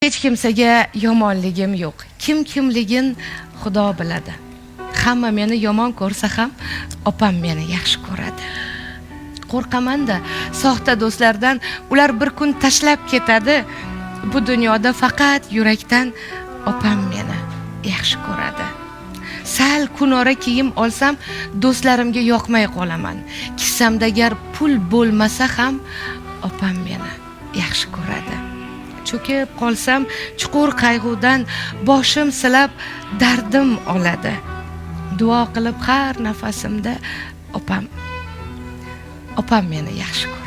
Hech kimsaga yomonligim yo'q. Kimligin Xudo biladi. Hamma meni yomon ko'rsa ham, opam meni yaxshi ko'radi. Qo'rqaman-da soxta do'stlardan, ular bir kun tashlab ketadi. Bu dunyoda faqat yurakdan opam meni yaxshi ko'radi. Sal kunora kiyim olsam, do'stlarimga yoqmay qolaman. Kissamda gar pul bo'lmasa ham, opam meni yaxshi ko'radi. Cho'kib qolsam, chuqur qayg'udan boshim silab dardim oladi. Duo qilib har nafasimda opam meni yaxshi ko'radi.